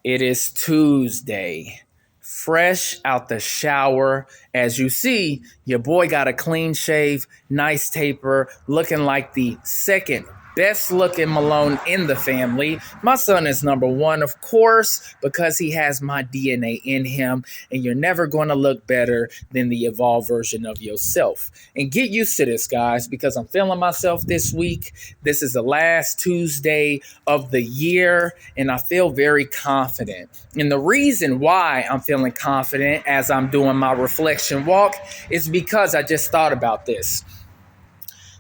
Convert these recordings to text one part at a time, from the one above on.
It is Tuesday. Fresh out the shower. As you see, your boy got a clean shave, nice taper, looking like the second best looking Malone in the family. My son is number one, of course, because he has my DNA in him, and you're never going to look better than the evolved version of yourself. And get used to this, guys, because I'm feeling myself this week. This is the last Tuesday of the year, and I feel very confident. And the reason why I'm feeling confident as I'm doing my reflection walk is because I just thought about this.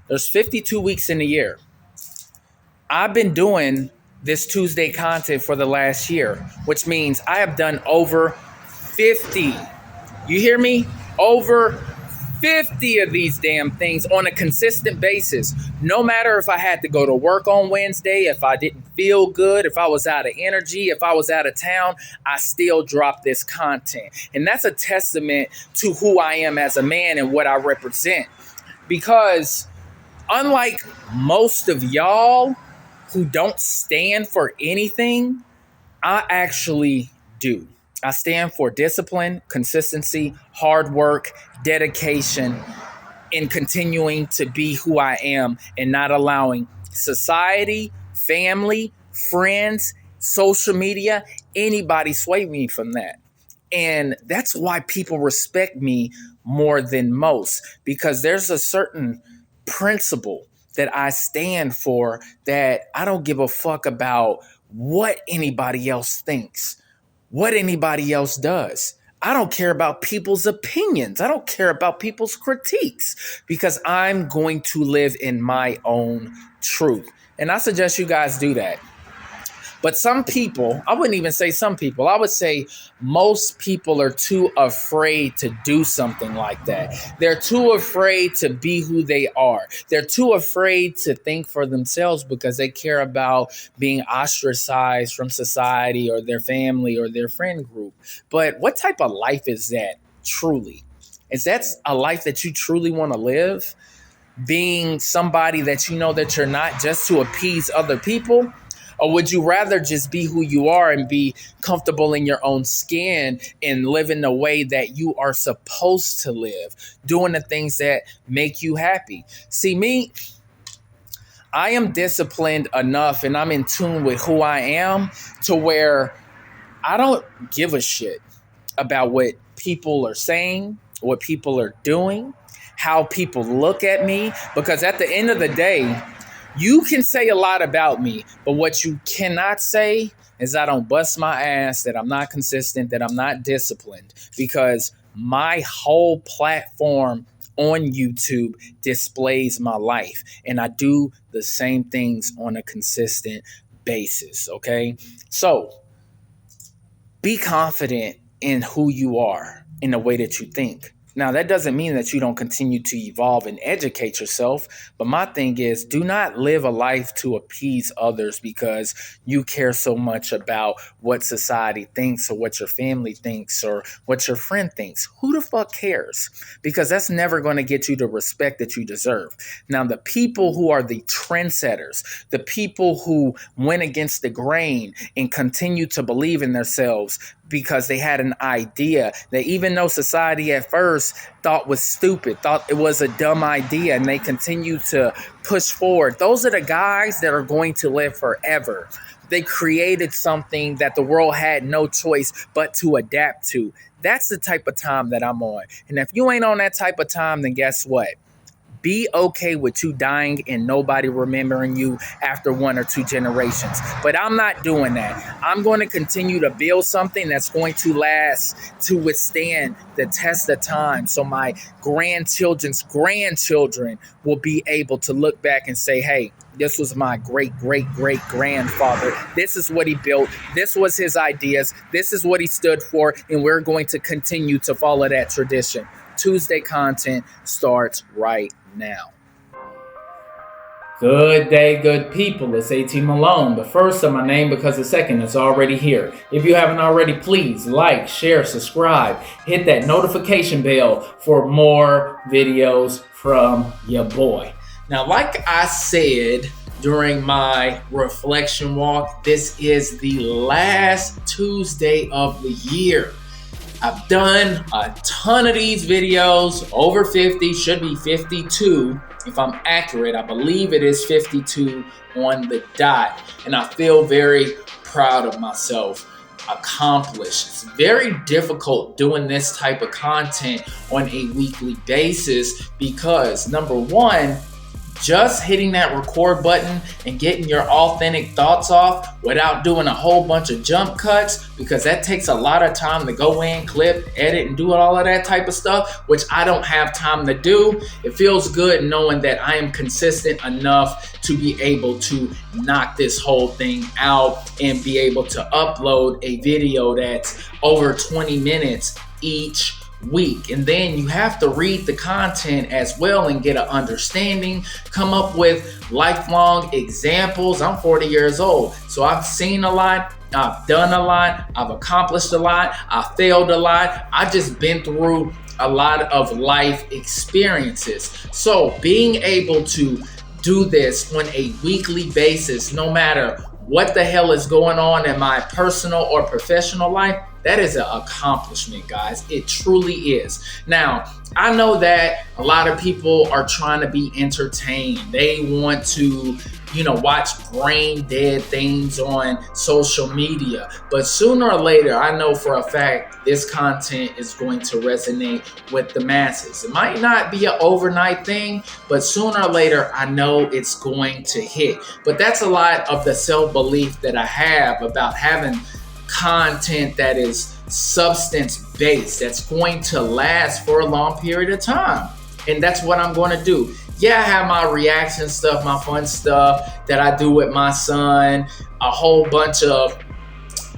There's 52 weeks in a year. I've been doing this Tuesday content for the last year, which means I have done over 50. You hear me? Over 50 of these damn things on a consistent basis. No matter if I had to go to work on Wednesday, if I didn't feel good, if I was out of energy, if I was out of town, I still drop this content. And that's a testament to who I am as a man and what I represent. Because unlike most of y'all who don't stand for anything, I actually do. I stand for discipline, consistency, hard work, dedication, and continuing to be who I am and not allowing society, family, friends, social media, anybody sway me from that. And that's why people respect me more than most, because there's a certain principle that I stand for that I don't give a fuck about what anybody else thinks, what anybody else does. I don't care about people's opinions. I don't care about people's critiques because I'm going to live in my own truth. And I suggest you guys do that. But some people, I wouldn't even say some people, I would say most people are too afraid to do something like that. They're too afraid to be who they are. They're too afraid to think for themselves because they care about being ostracized from society or their family or their friend group. But what type of life is that truly? Is that a life that you truly want to live? Being somebody that you know that you're not just to appease other people? Or would you rather just be who you are and be comfortable in your own skin and live in the way that you are supposed to live, doing the things that make you happy? See, me, I am disciplined enough and I'm in tune with who I am to where I don't give a shit about what people are saying, what people are doing, how people look at me, because at the end of the day, you can say a lot about me, but what you cannot say is I don't bust my ass, that I'm not consistent, that I'm not disciplined, because my whole platform on YouTube displays my life, and I do the same things on a consistent basis, okay? So be confident in who you are, in the way that you think. Now, that doesn't mean that you don't continue to evolve and educate yourself. But my thing is, do not live a life to appease others because you care so much about what society thinks or what your family thinks or what your friend thinks. Who the fuck cares? Because that's never going to get you the respect that you deserve. Now, the people who are the trendsetters, the people who went against the grain and continue to believe in themselves, because they had an idea that even though society at first thought was stupid, thought it was a dumb idea, and they continue to push forward. Those are the guys that are going to live forever. They created something that the world had no choice but to adapt to. That's the type of time that I'm on. And if you ain't on that type of time, then guess what? Be okay with you dying and nobody remembering you after 1 or 2 generations. But I'm not doing that. I'm going to continue to build something that's going to last, to withstand the test of time. So my grandchildren's grandchildren will be able to look back and say, hey, this was my great, great, great grandfather. This is what he built. This was his ideas. This is what he stood for. And we're going to continue to follow that tradition. Tuesday content starts right now. Good day, good people. It's AT Malone. The first of my name because the second is already here. If you haven't already, please like, share, subscribe. Hit that notification bell for more videos from your boy. Now, like I said during my reflection walk, this is the last Tuesday of the year. I've done a ton of these videos, over 50, should be 52 if I'm accurate. I believe it is 52 on the dot, and I feel very proud of myself. Accomplished. It's very difficult doing this type of content on a weekly basis because, number one, just hitting that record button and getting your authentic thoughts off without doing a whole bunch of jump cuts, because that takes a lot of time to go in, clip, edit, and do all of that type of stuff, which I don't have time to do. It feels good knowing that I am consistent enough to be able to knock this whole thing out and be able to upload a video that's over 20 minutes each week. And then you have to read the content as well and get an understanding, come up with lifelong examples. I'm 40 years old, so I've seen a lot, I've done a lot, I've accomplished a lot, I failed a lot. I've just been through a lot of life experiences. So being able to do this on a weekly basis, no matter what the hell is going on in my personal or professional life, that is an accomplishment, guys. It truly is. Now, I know that a lot of people are trying to be entertained. They want to, watch brain dead things on social media. But sooner or later, I know for a fact this content is going to resonate with the masses. It might not be an overnight thing, but sooner or later, I know it's going to hit. But that's a lot of the self-belief that I have about having content that is substance based, that's going to last for a long period of time. And that's what I'm going to do. Yeah, I have my reaction stuff, my fun stuff that I do with my son, a whole bunch of,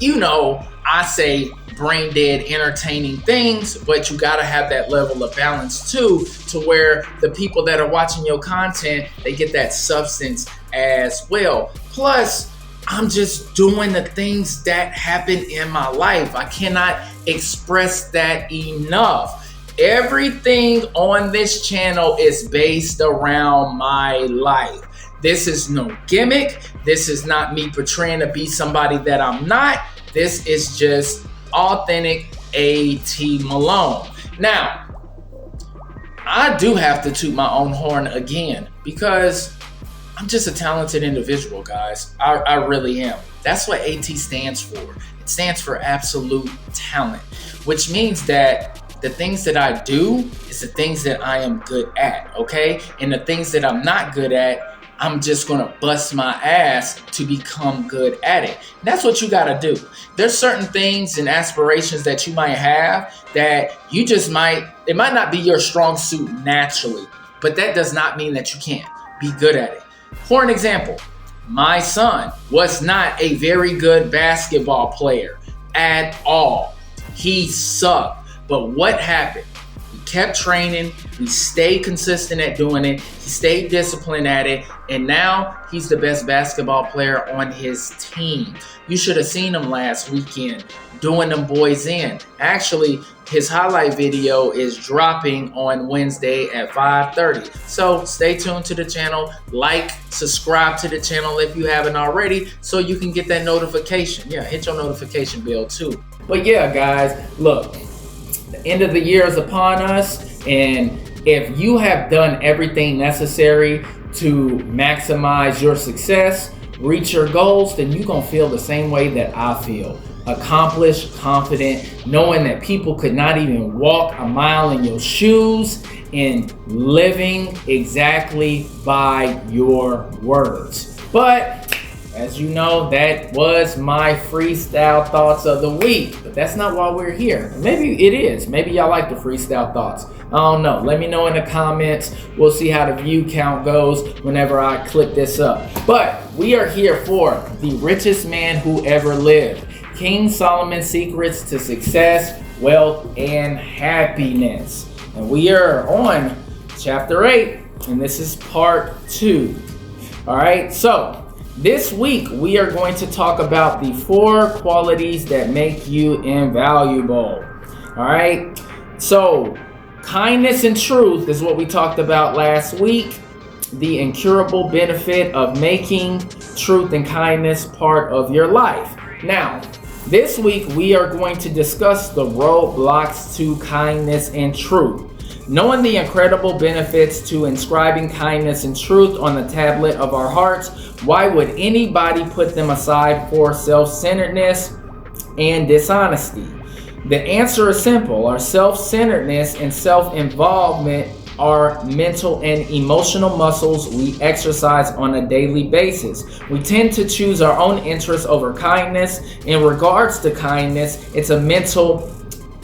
I say brain dead entertaining things, but you got to have that level of balance too, to where the people that are watching your content, they get that substance as well. Plus, I'm just doing the things that happen in my life. I cannot express that enough. Everything on this channel is based around my life. This is no gimmick. This is not me portraying to be somebody that I'm not. This is just authentic A.T. Malone. Now, I do have to toot my own horn again because I'm just a talented individual, guys. I really am. That's what AT stands for. It stands for absolute talent, which means that the things that I do is the things that I am good at, okay? And the things that I'm not good at, I'm just gonna bust my ass to become good at it. And that's what you gotta do. There's certain things and aspirations that you might have that it might not be your strong suit naturally, but that does not mean that you can't be good at it. For an example, my son was not a very good basketball player at all. He sucked. But what happened? He kept training. He stayed consistent at doing it. He stayed disciplined at it. And now he's the best basketball player on his team. You should have seen him last weekend doing them boys in. Actually, his highlight video is dropping on Wednesday at 5:30. So stay tuned to the channel. Like, subscribe to the channel if you haven't already so you can get that notification. Yeah, hit your notification bell too. But yeah, guys, look, the end of the year is upon us. And if you have done everything necessary to maximize your success, reach your goals, then you're going to feel the same way that I feel. Accomplished, confident, knowing that people could not even walk a mile in your shoes, and living exactly by your words. But as you know, that was my freestyle thoughts of the week. But that's not why we're here. Maybe it is. Maybe y'all like the freestyle thoughts. I don't know. Let me know in the comments. We'll see how the view count goes whenever I clip this up. But we are here for the richest man who ever lived. King Solomon's secrets to success, wealth, and happiness. And we are on chapter 8, and this is part 2. All right, so this week we are going to talk about the 4 qualities that make you invaluable. All right, so kindness and truth is what we talked about last week. the incurable benefit of making truth and kindness part of your life. Now, this week we are going to discuss the roadblocks to kindness and truth. Knowing the incredible benefits to inscribing kindness and truth on the tablet of our hearts, why would anybody put them aside for self-centeredness and dishonesty? The answer is simple. Our self-centeredness and self-involvement are mental and emotional muscles we exercise on a daily basis. We tend to choose our own interests over kindness. In regards to kindness, it's a mental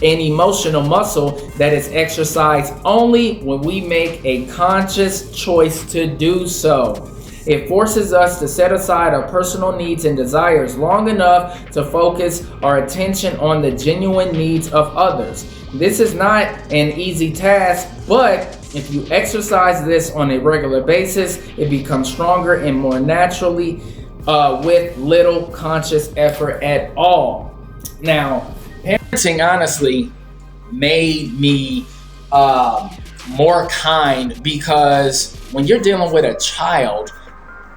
and emotional muscle that is exercised only when we make a conscious choice to do so. It forces us to set aside our personal needs and desires long enough to focus our attention on the genuine needs of others. This is not an easy task, but if you exercise this on a regular basis, it becomes stronger and more naturally with little conscious effort at all. Now, parenting honestly made me more kind, because when you're dealing with a child,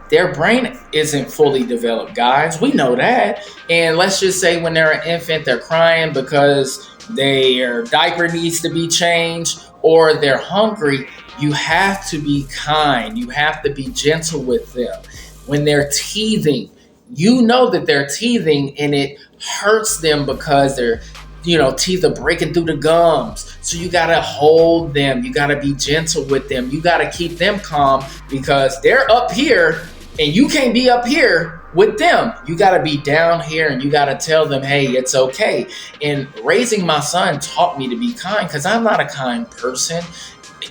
their brain isn't fully developed, guys. We know that. And let's just say when they're an infant, they're crying because their diaper needs to be changed or they're hungry. You have to be kind. You have to be gentle with them. When they're teething, you know that they're teething and it hurts them because their teeth are breaking through the gums. So you got to hold them. You got to be gentle with them. You got to keep them calm because they're up here and you can't be up here with them. You got to be down here and you got to tell them, hey, it's okay. And raising my son taught me to be kind, because I'm not a kind person,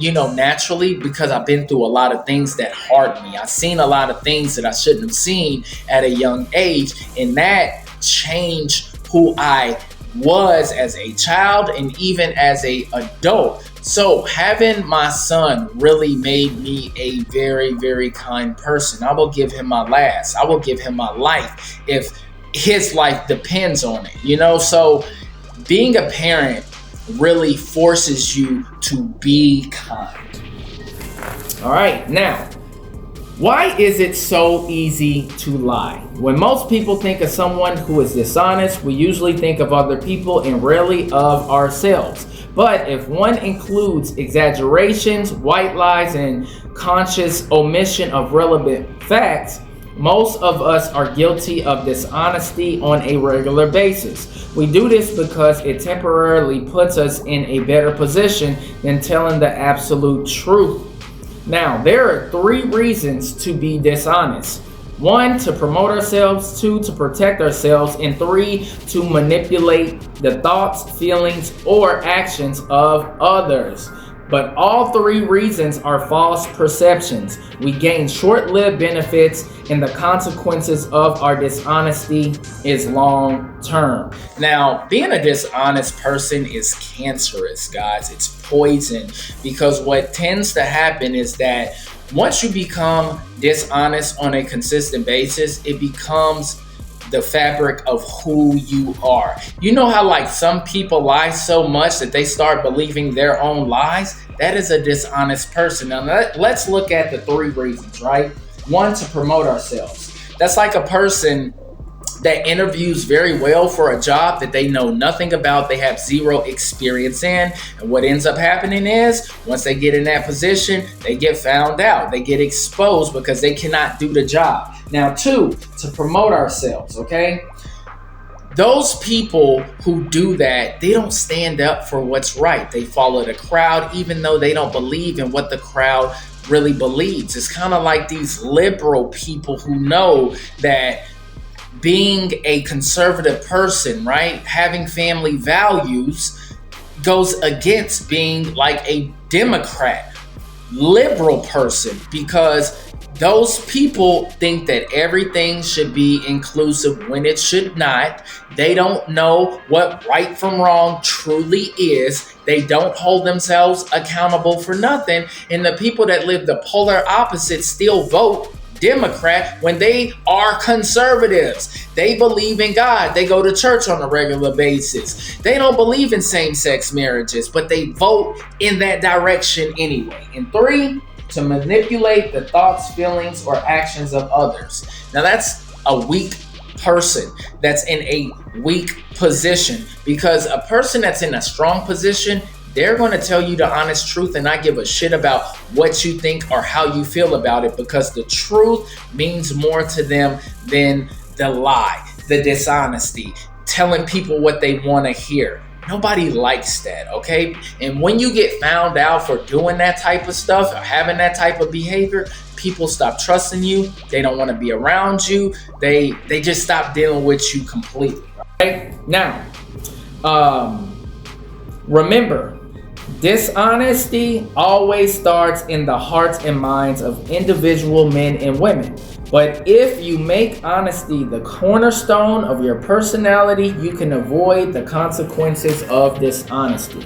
naturally, because I've been through a lot of things that hardened me. I've seen a lot of things that I shouldn't have seen at a young age, and that changed who I was as a child and even as a adult. So having my son really made me a very, very kind person. I will give him my last. I will give him my life if his life depends on it, So being a parent really forces you to be kind. All right, now, why is it so easy to lie? When most people think of someone who is dishonest, we usually think of other people and rarely of ourselves. But if one includes exaggerations, white lies, and conscious omission of relevant facts, most of us are guilty of dishonesty on a regular basis. We do this because it temporarily puts us in a better position than telling the absolute truth. Now, there are 3 reasons to be dishonest. 1, to promote ourselves. 2, to protect ourselves. And 3, to manipulate the thoughts, feelings, or actions of others. But all 3 reasons are false perceptions. We gain short-lived benefits, and the consequences of our dishonesty is long-term. Now, being a dishonest person is cancerous, guys. It's poison, because what tends to happen is that once you become dishonest on a consistent basis, it becomes the fabric of who you are. You know how some people lie so much that they start believing their own lies? That is a dishonest person. Now let's look at the 3 reasons, right? 1, to promote ourselves. That's like a person that interviews very well for a job that they know nothing about, they have 0 experience in, and what ends up happening is once they get in that position, they get found out, they get exposed because they cannot do the job. Now 2, to promote ourselves, okay? Those people who do that, they don't stand up for what's right. They follow the crowd even though they don't believe in what the crowd really believes. It's kind of like these liberal people who know that being a conservative person, right, having family values goes against being like a Democrat, liberal person, because those people think that everything should be inclusive when it should not. They don't know what right from wrong truly is. They don't hold themselves accountable for nothing. And the people that live the polar opposite still vote Democrat when they are conservatives. They believe in God. They go to church on a regular basis. They don't believe in same-sex marriages, but they vote in that direction anyway. And 3, to manipulate the thoughts, feelings, or actions of others. Now, that's a weak person that's in a weak position, because a person that's in a strong position, they're going to tell you the honest truth and not give a shit about what you think or how you feel about it, because the truth means more to them than the lie, the dishonesty, telling people what they want to hear. Nobody likes that, okay? And when you get found out for doing that type of stuff or having that type of behavior, people stop trusting you. They don't want to be around you. They just stop dealing with you completely, right? Now, remember, dishonesty always starts in the hearts and minds of individual men and women. But if you make honesty the cornerstone of your personality, you can avoid the consequences of dishonesty.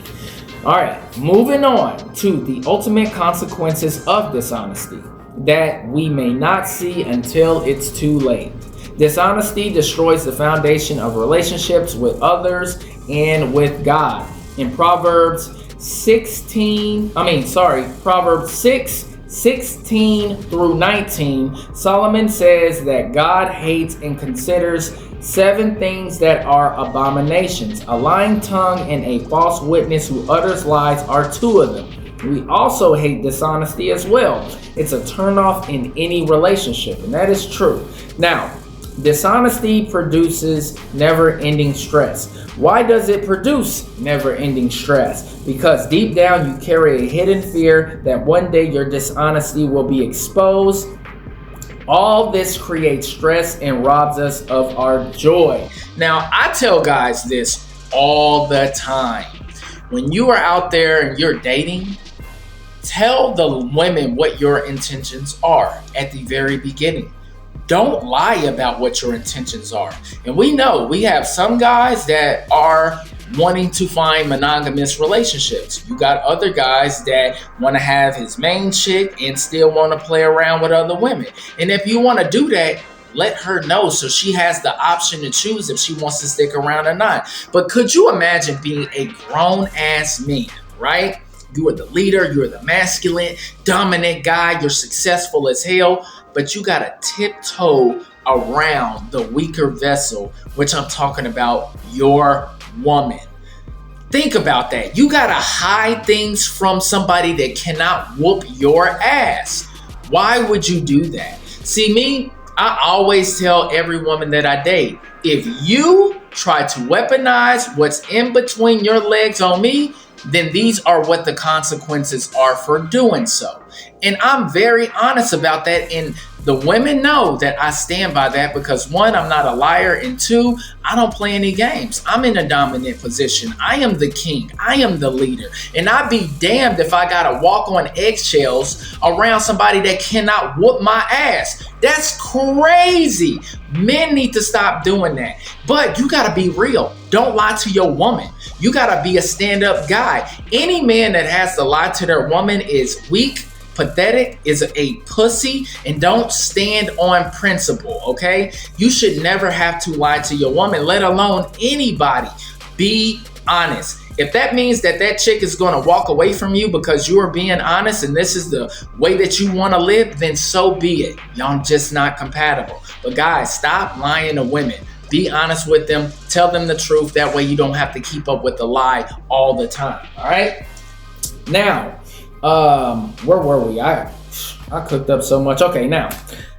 All right, moving on to the ultimate consequences of dishonesty that we may not see until it's too late. Dishonesty destroys the foundation of relationships with others and with God. In Proverbs 6:16 through 19, Solomon says that God hates and considers 7 things that are abominations. A lying tongue and a false witness who utters lies are 2 of them. We also hate dishonesty as well. It's a turnoff in any relationship, and that is true. Now, dishonesty produces never-ending stress. Why does it produce never-ending stress? Because deep down you carry a hidden fear that one day your dishonesty will be exposed. All this creates stress and robs us of our joy. Now, I tell guys this all the time. When you are out there and you're dating, tell the women what your intentions are at the very beginning. Don't lie about what your intentions are. And we know we have some guys that are wanting to find monogamous relationships. You got other guys that want to have his main chick and still want to play around with other women. And if you want to do that, let her know so she has the option to choose if she wants to stick around or not. But could you imagine being a grown-ass man, right? You are the leader, you're the masculine, dominant guy, you're successful as hell, but you gotta tiptoe around the weaker vessel, which I'm talking about your woman. Think about that. You gotta hide things from somebody that cannot whoop your ass. Why would you do that? See, me, I always tell every woman that I date, if you try to weaponize what's in between your legs on me, then these are what the consequences are for doing so. And I'm very honest about that. And the women know that I stand by that because 1, I'm not a liar. And 2, I don't play any games. I'm in a dominant position. I am the king. I am the leader. And I'd be damned if I got to walk on eggshells around somebody that cannot whoop my ass. That's crazy. Men need to stop doing that. But you got to be real. Don't lie to your woman. You got to be a stand-up guy. Any man that has to lie to their woman is weak, pathetic, is a pussy, and don't stand on principle, okay? You should never have to lie to your woman, let alone anybody. Be honest. If that means that that chick is going to walk away from you because you are being honest and this is the way that you want to live, then so be it. Y'all just not compatible. But guys, stop lying to women. Be honest with them. Tell them the truth. That way you don't have to keep up with the lie all the time. All right? Now, where were we? I cooked up so much. Okay, now,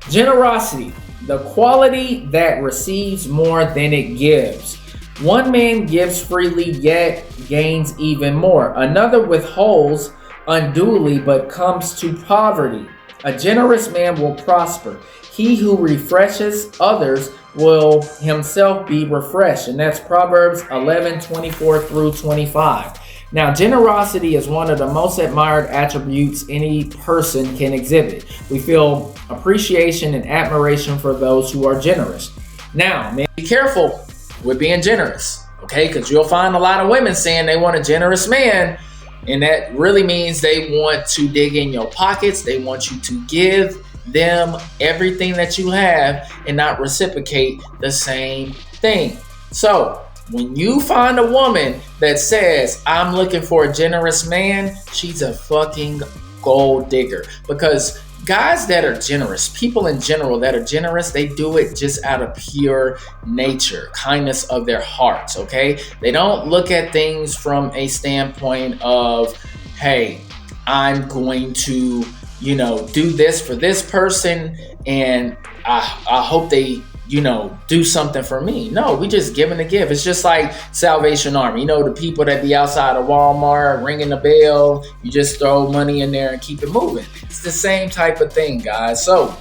generosity. The quality that receives more than it gives. One man gives freely yet gains even more. Another withholds unduly but comes to poverty. A generous man will prosper. He who refreshes others will himself be refreshed. And that's Proverbs 11:24 through 25. Now, generosity is one of the most admired attributes any person can exhibit. We feel appreciation and admiration for those who are generous. Now, man, be careful with being generous, okay? Because you'll find a lot of women saying they want a generous man, and that really means they want to dig in your pockets. They want you to give them everything that you have and not reciprocate the same thing. So, when you find a woman that says, I'm looking for a generous man, she's a fucking gold digger. Because guys that are generous, people in general that are generous, they do it just out of pure nature, kindness of their hearts, okay? They don't look at things from a standpoint of, hey, I'm going to, do this for this person and I hope they, do something for me. No, we just giving to give. It's just like Salvation Army. The people that be outside of Walmart ringing the bell, you just throw money in there and keep it moving. It's the same type of thing, guys. So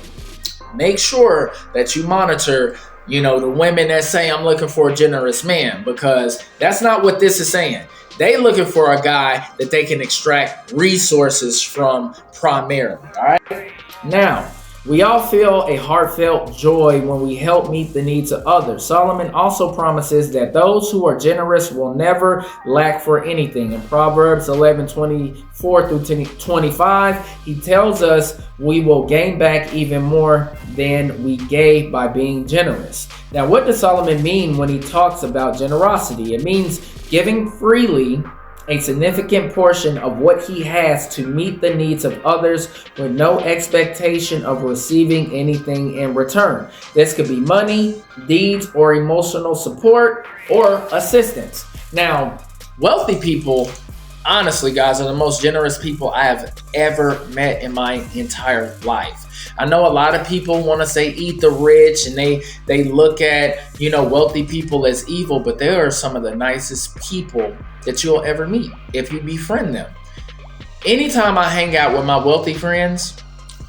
make sure that you monitor, the women that say I'm looking for a generous man, because that's not what this is saying. They looking for a guy that they can extract resources from primarily. All right. Now, we all feel a heartfelt joy when we help meet the needs of others. Solomon also promises that those who are generous will never lack for anything. In Proverbs 11:24 through 25, he tells us we will gain back even more than we gave by being generous. Now, what does Solomon mean when he talks about generosity? It means giving freely a significant portion of what he has to meet the needs of others with no expectation of receiving anything in return. This could be money, deeds, or emotional support or assistance. Now, wealthy people, honestly, guys, are the most generous people I have ever met in my entire life. I know a lot of people want to say eat the rich, and they look at, wealthy people as evil, but they are some of the nicest people that you'll ever meet if you befriend them. Anytime I hang out with my wealthy friends,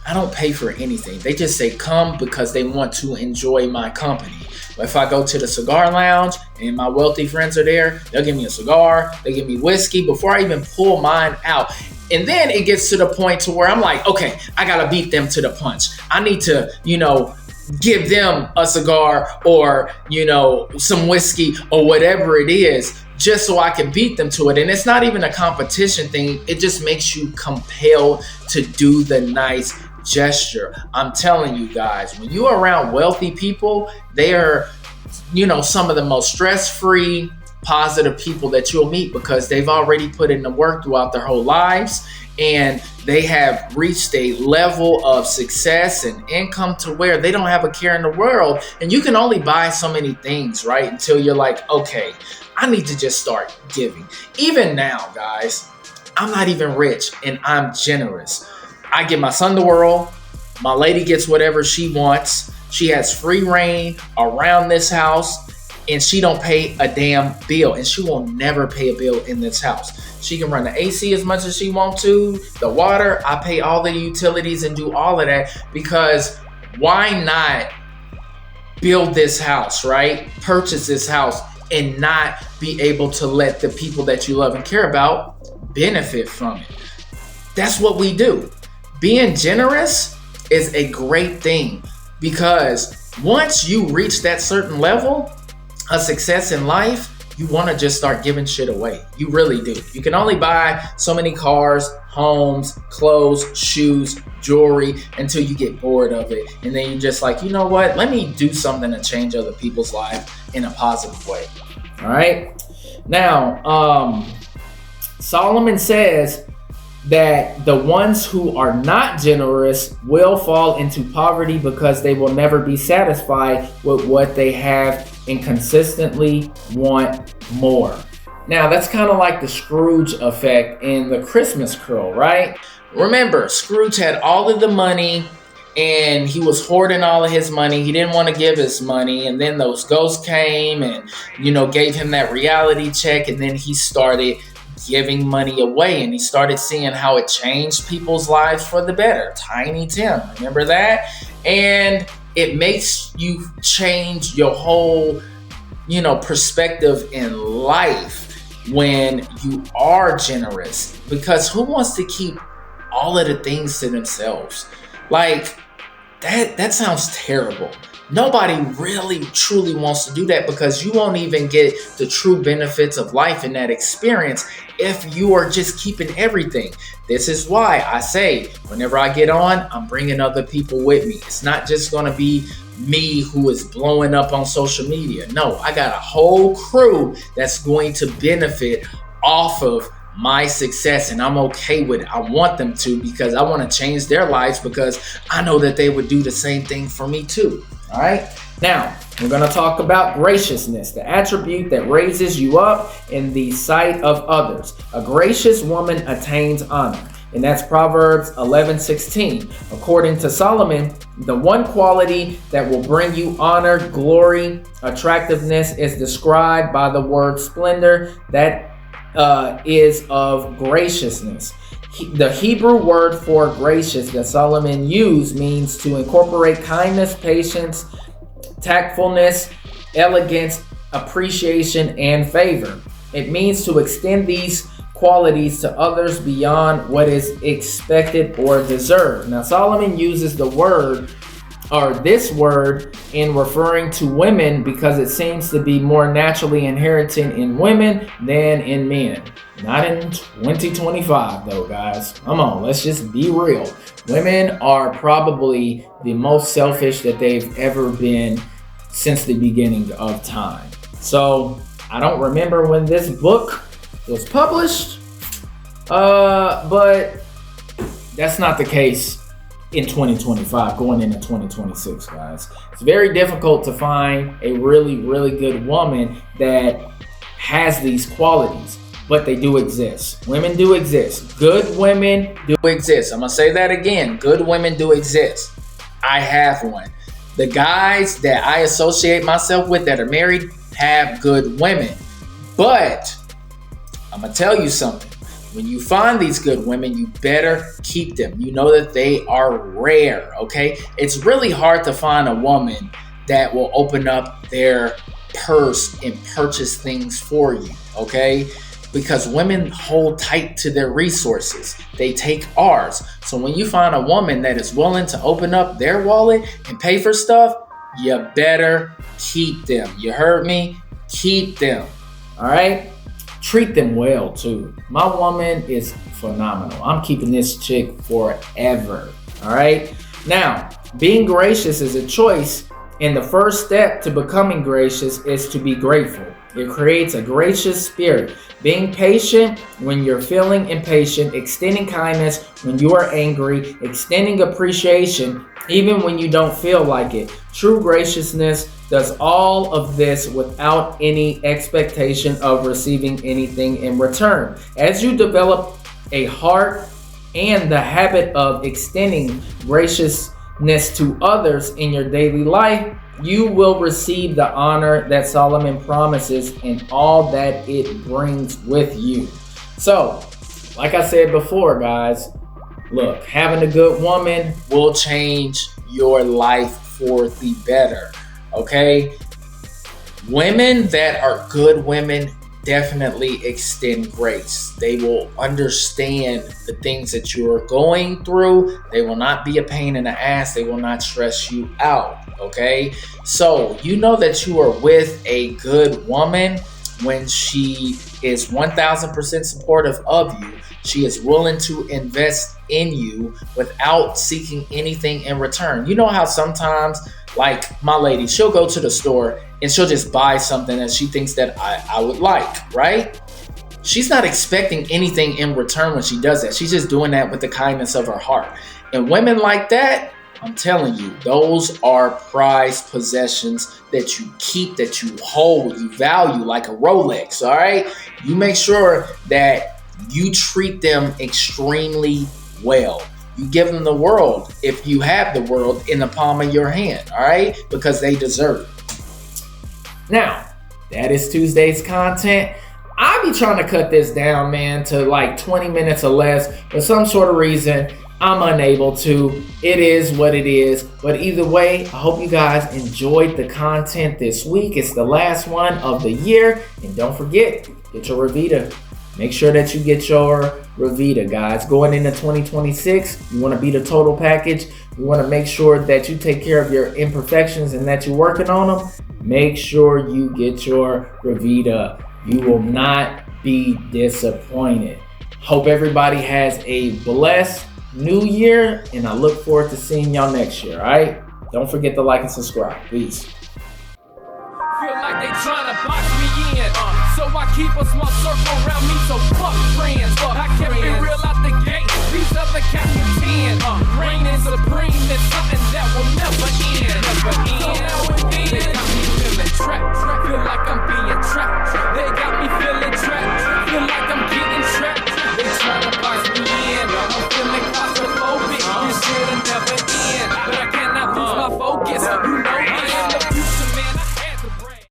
I don't pay for anything. They just say come because they want to enjoy my company. If I go to the cigar lounge and my wealthy friends are there, they'll give me a cigar, they give me whiskey before I even pull mine out. And then it gets to the point to where I'm like, okay, I gotta beat them to the punch. I need to, give them a cigar or, some whiskey or whatever it is, just so I can beat them to it. And it's not even a competition thing. It just makes you compelled to do the nice gesture. I'm telling you guys, when you're around wealthy people, they are, some of the most stress-free, positive people that you'll meet, because they've already put in the work throughout their whole lives, and they have reached a level of success and income to where they don't have a care in the world. And you can only buy so many things, right? Until you're like, okay, I need to just start giving. Even now, guys, I'm not even rich and I'm generous. I give my son the world. My lady gets whatever she wants. She has free reign around this house, and she don't pay a damn bill, and she will never pay a bill in this house. She can run the AC as much as she wants to, the water, I pay all the utilities and do all of that, because why not build this house, right? Purchase this house and not be able to let the people that you love and care about benefit from it. That's what we do. Being generous is a great thing, because once you reach that certain level of success in life, you want to just start giving shit away. You really do. You can only buy so many cars, homes, clothes, shoes, jewelry until you get bored of it. And then you're just like, you know what? Let me do something to change other people's lives in a positive way. All right. Now, Solomon says that the ones who are not generous will fall into poverty because they will never be satisfied with what they have and consistently want more. Now, that's kind of like the Scrooge effect in the Christmas Carol, right? Remember, Scrooge had all of the money and he was hoarding all of his money. He didn't want to give his money. And then those ghosts came and, gave him that reality check. And then he started giving money away, and he started seeing how it changed people's lives for the better. Tiny Tim, remember that? And it makes you change your whole, perspective in life when you are generous, because who wants to keep all of the things to themselves? Like that sounds terrible. Nobody really truly wants to do that, because you won't even get the true benefits of life in that experience if you are just keeping everything. This is why I say whenever I get on, I'm bringing other people with me. It's not just going to be me who is blowing up on social media. No, I got a whole crew that's going to benefit off of my success, and I'm okay with it. I want them to, because I want to change their lives, because I know that they would do the same thing for me too. All right. Now, we're going to talk about graciousness, the attribute that raises you up in the sight of others. A gracious woman attains honor. And that's Proverbs 11:16. According to Solomon, the one quality that will bring you honor, glory, attractiveness is described by the word splendor, that is of graciousness. The Hebrew word for gracious that Solomon used means to incorporate kindness, patience, tactfulness, elegance, appreciation, and favor. It means to extend these qualities to others beyond what is expected or deserved. Now, Solomon uses this word in referring to women because it seems to be more naturally inherited in women than in men. Not in 2025 though, guys. Come on, let's just be real. Women are probably the most selfish that they've ever been since the beginning of time. So I don't remember when this book was published, but that's not the case in 2025 going into 2026, guys. It's very difficult to find a really, really good woman that has these qualities, but they do exist. Women do exist. Good women do exist. I'm gonna say that again. Good women do exist. I have one. The guys that I associate myself with that are married have good women, but I'm gonna tell you something. When you find these good women, you better keep them. You know that they are rare, okay? It's really hard to find a woman that will open up their purse and purchase things for you, okay? Because women hold tight to their resources. They take ours. So when you find a woman that is willing to open up their wallet and pay for stuff, you better keep them. You heard me? Keep them, all right? Treat them well too. My woman is phenomenal. I'm keeping this chick forever. All right. Now, being gracious is a choice, and the first step to becoming gracious is to be grateful. It creates a gracious spirit. Being patient when you're feeling impatient, extending kindness when you are angry, extending appreciation even when you don't feel like it. True graciousness does all of this without any expectation of receiving anything in return. As you develop a heart and the habit of extending graciousness to others in your daily life, you will receive the honor that Solomon promises and all that it brings with you. So, like I said before, guys, look, having a good woman will change your life for the better, okay? Women that are good women definitely extend grace. They will understand the things that you are going through. They will not be a pain in the ass. They will not stress you out, okay? So you know that you are with a good woman when she is 1000% supportive of you. She is willing to invest in you without seeking anything in return. You know how sometimes, like my lady, she'll go to the store and she'll just buy something that she thinks that I would like, right? She's not expecting anything in return when she does that. She's just doing that with the kindness of her heart. And women like that, I'm telling you, those are prized possessions that you keep, that you hold, you value like a Rolex, all right? You make sure that you treat them extremely well. You give them the world, if you have the world, in the palm of your hand, all right? Because they deserve it. Now, that is Tuesday's content. I be trying to cut this down, man, to like 20 minutes or less. For some sort of reason, I'm unable to. It is what it is. But either way, I hope you guys enjoyed the content this week. It's the last one of the year. And don't forget, get your Revita. Make sure that you get your Revita, guys. Going into 2026, you want to be the total package. You want to make sure that you take care of your imperfections and that you're working on them. Make sure you get your Revita. You will not be disappointed. Hope everybody has a blessed new year, and I look forward to seeing y'all next year, all right? Don't forget to like and subscribe. Peace. Feel like they trying to box me in, so I keep a small circle around me, so fuck friends. I kept it real out the gate. These other cats pretend. Reigning supreme is something that will never